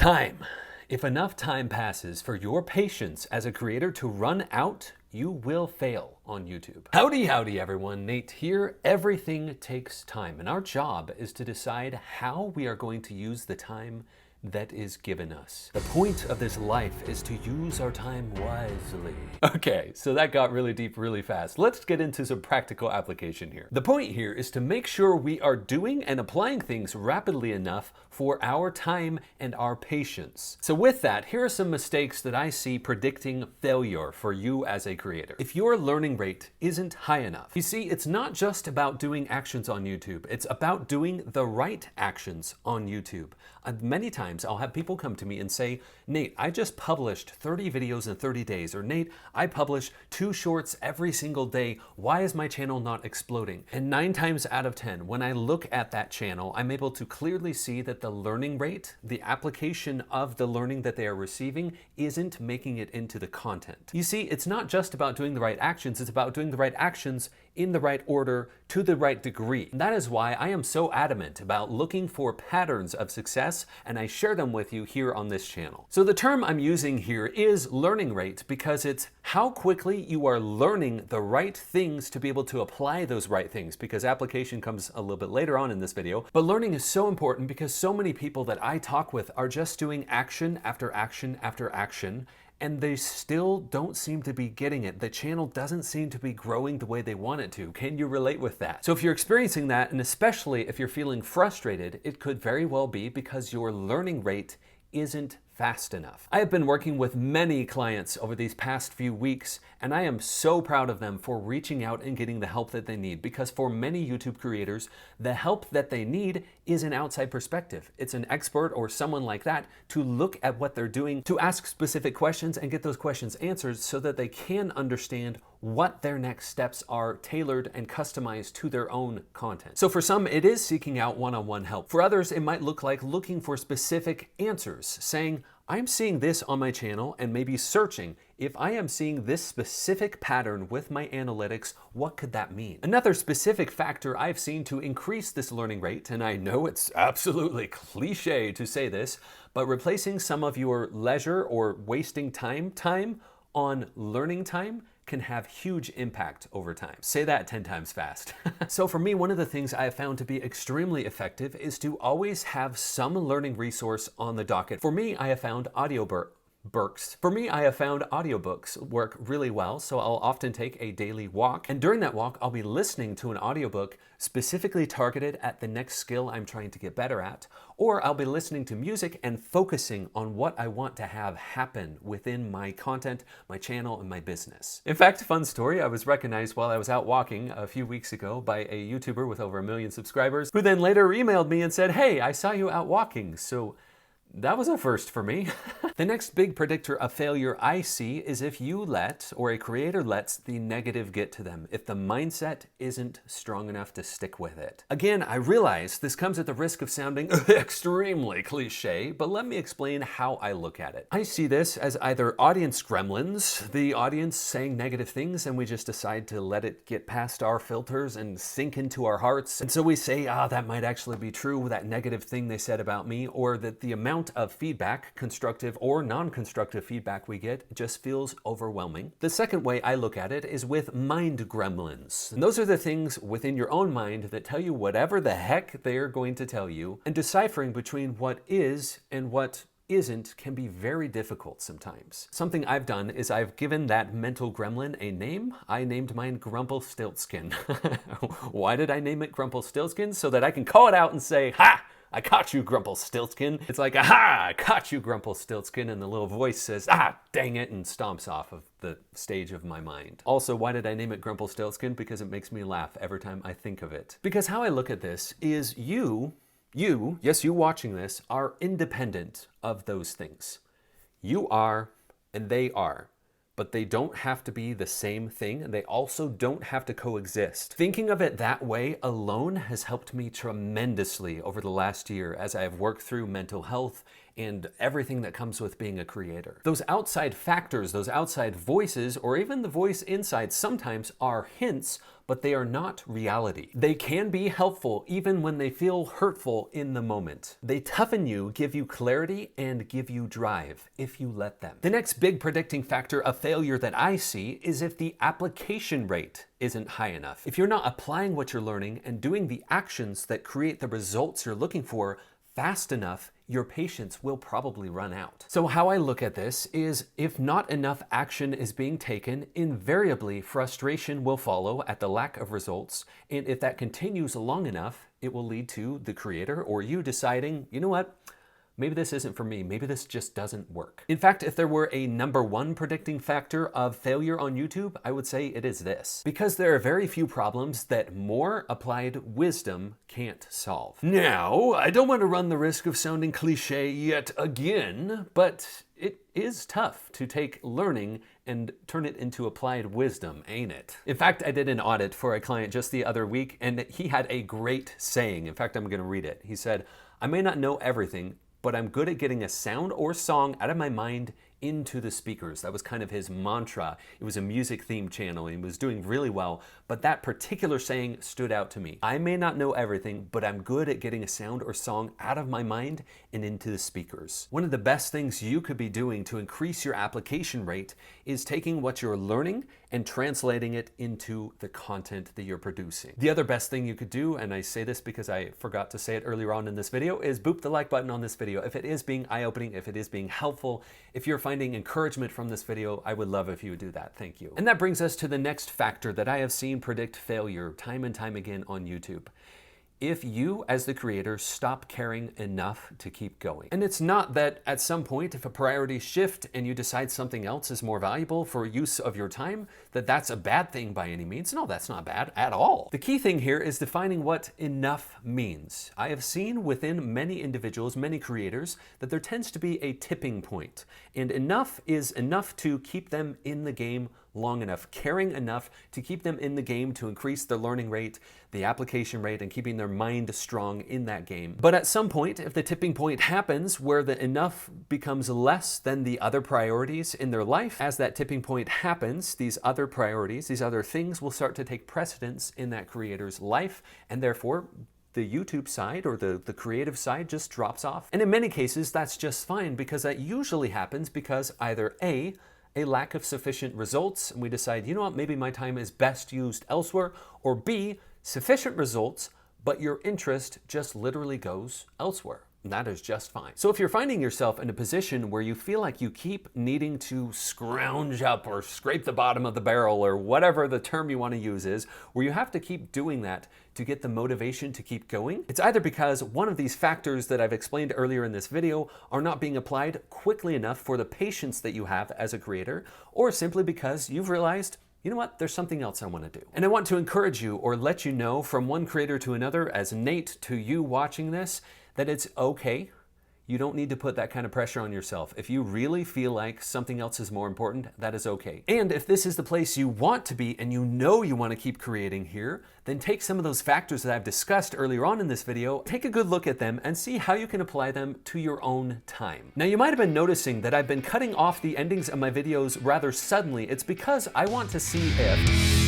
Time. If enough time passes for your patience as a creator to run out, you will fail on YouTube. Howdy everyone, Nate here. Everything takes time, and our job is to decide how we are going to use the time that is given us. The point of this life is to use our time wisely. Okay, so that got really deep really fast. Let's get into some practical application here. The point here is to make sure we are doing and applying things rapidly enough for our time and our patience. So with that, here are some mistakes that I see predicting failure for you as a creator. If your learning rate isn't high enough, you see, it's not just about doing actions on YouTube, it's about doing the right actions on YouTube. Many times I'll have people come to me and say, Nate, I just published 30 videos in 30 days, or Nate, I publish 2 shorts every single day. Why is my channel not exploding? And 9 times out of 10, when I look at that channel, I'm able to clearly see that the learning rate, the application of the learning that they are receiving isn't making it into the content. You see, it's not just about doing the right actions, it's about doing the right actions in the right order to the right degree. And that is why I am so adamant about looking for patterns of success, and I share them with you here on this channel. So the term I'm using here is learning rate because it's how quickly you are learning the right things to be able to apply those right things, because application comes a little bit later on in this video. But learning is so important because so many people that I talk with are just doing action after action after action, and they still don't seem to be getting it. The channel doesn't seem to be growing the way they want it to. Can you relate with that? So if you're experiencing that, and especially if you're feeling frustrated, it could very well be because your learning rate isn't fast enough. I have been working with many clients over these past few weeks, and I am so proud of them for reaching out and getting the help that they need, because for many YouTube creators, the help that they need is an outside perspective. It's an expert or someone like that to look at what they're doing, to ask specific questions and get those questions answered so that they can understand what their next steps are, tailored and customized to their own content. So for some, it is seeking out one-on-one help. For others, it might look like looking for specific answers, saying, I'm seeing this on my channel, and maybe searching, if I am seeing this specific pattern with my analytics, what could that mean? Another specific factor I've seen to increase this learning rate, and I know it's absolutely cliche to say this, but replacing some of your leisure or wasting time on learning time can have huge impact over time. Say that 10 times fast. So for me, one of the things I have found to be extremely effective is to always have some learning resource on the docket. For me, I have found audiobooks work really well, so I'll often take a daily walk, and during that walk, I'll be listening to an audiobook specifically targeted at the next skill I'm trying to get better at, or I'll be listening to music and focusing on what I want to have happen within my content, my channel, and my business. In fact, fun story, I was recognized while I was out walking a few weeks ago by a YouTuber with over 1 million subscribers, who then later emailed me and said, hey, I saw you out walking. So that was a first for me. The next big predictor of failure I see is if you let, or a creator lets, the negative get to them, if the mindset isn't strong enough to stick with it. Again, I realize this comes at the risk of sounding extremely cliche, but let me explain how I look at it. I see this as either audience gremlins, the audience saying negative things, and we just decide to let it get past our filters and sink into our hearts. And so we say, that might actually be true, that negative thing they said about me, or that the amount of feedback, constructive or non-constructive feedback we get, just feels overwhelming. The second way I look at it is with mind gremlins. And those are the things within your own mind that tell you whatever the heck they're going to tell you, and deciphering between what is and what isn't can be very difficult sometimes. Something I've done is I've given that mental gremlin a name. I named mine Grumplestiltskin. Why did I name it Grumplestiltskin? So that I can call it out and say, ha! I caught you, Grumplestiltskin. It's like, aha, I caught you, Grumplestiltskin, and the little voice says, dang it, and stomps off of the stage of my mind. Also, why did I name it Grumplestiltskin? Because it makes me laugh every time I think of it. Because how I look at this is you watching this, are independent of those things. You are, and they are. But they don't have to be the same thing, and they also don't have to coexist. Thinking of it that way alone has helped me tremendously over the last year as I have worked through mental health and everything that comes with being a creator. Those outside factors, those outside voices, or even the voice inside sometimes are hints, but they are not reality. They can be helpful even when they feel hurtful in the moment. They toughen you, give you clarity, and give you drive if you let them. The next big predicting factor of failure that I see is if the application rate isn't high enough. If you're not applying what you're learning and doing the actions that create the results you're looking for fast enough, your patience will probably run out. So how I look at this is if not enough action is being taken, invariably frustration will follow at the lack of results. And if that continues long enough, it will lead to the creator or you deciding, you know what? Maybe this isn't for me. Maybe this just doesn't work. In fact, if there were a number one predicting factor of failure on YouTube, I would say it is this. Because there are very few problems that more applied wisdom can't solve. Now, I don't want to run the risk of sounding cliche yet again, but it is tough to take learning and turn it into applied wisdom, ain't it? In fact, I did an audit for a client just the other week, and he had a great saying. In fact, I'm going to read it. He said, "I may not know everything, but I'm good at getting a sound or song out of my mind into the speakers." That was kind of his mantra. It was a music themed channel and he was doing really well, but that particular saying stood out to me. I may not know everything, but I'm good at getting a sound or song out of my mind and into the speakers. One of the best things you could be doing to increase your application rate is taking what you're learning and translating it into the content that you're producing. The other best thing you could do, and I say this because I forgot to say it earlier on in this video, is boop the like button on this video. If it is being eye-opening, if it is being helpful, if you're finding encouragement from this video, I would love if you would do that. Thank you. And that brings us to the next factor that I have seen predict failure time and time again on YouTube. If you, as the creator, stop caring enough to keep going. And it's not that at some point, if a priorities shift and you decide something else is more valuable for use of your time, that that's a bad thing by any means. No, that's not bad at all. The key thing here is defining what enough means. I have seen within many individuals, many creators, that there tends to be a tipping point. And enough is enough to keep them in the game long enough, caring enough to keep them in the game to increase their learning rate, the application rate, and keeping their mind strong in that game. But at some point, if the tipping point happens where the enough becomes less than the other priorities in their life, as that tipping point happens, these other priorities, these other things will start to take precedence in that creator's life, and therefore the YouTube side or the creative side just drops off. And in many cases, that's just fine because that usually happens because either A, lack of sufficient results, and we decide, you know what, maybe my time is best used elsewhere, or B, sufficient results, but your interest just literally goes elsewhere. And that is just fine. So if you're finding yourself in a position where you feel like you keep needing to scrounge up or scrape the bottom of the barrel or whatever the term you want to use is, where you have to keep doing that to get the motivation to keep going, it's either because one of these factors that I've explained earlier in this video are not being applied quickly enough for the patience that you have as a creator, or simply because you've realized, you know what, there's something else I want to do. And I want to encourage you or let you know from one creator to another, as Nate to you watching this, that it's okay. You don't need to put that kind of pressure on yourself. If you really feel like something else is more important, that is okay. And if this is the place you want to be and you know you want to keep creating here, then take some of those factors that I've discussed earlier on in this video, take a good look at them and see how you can apply them to your own time. Now you might have been noticing that I've been cutting off the endings of my videos rather suddenly. It's because I want to see if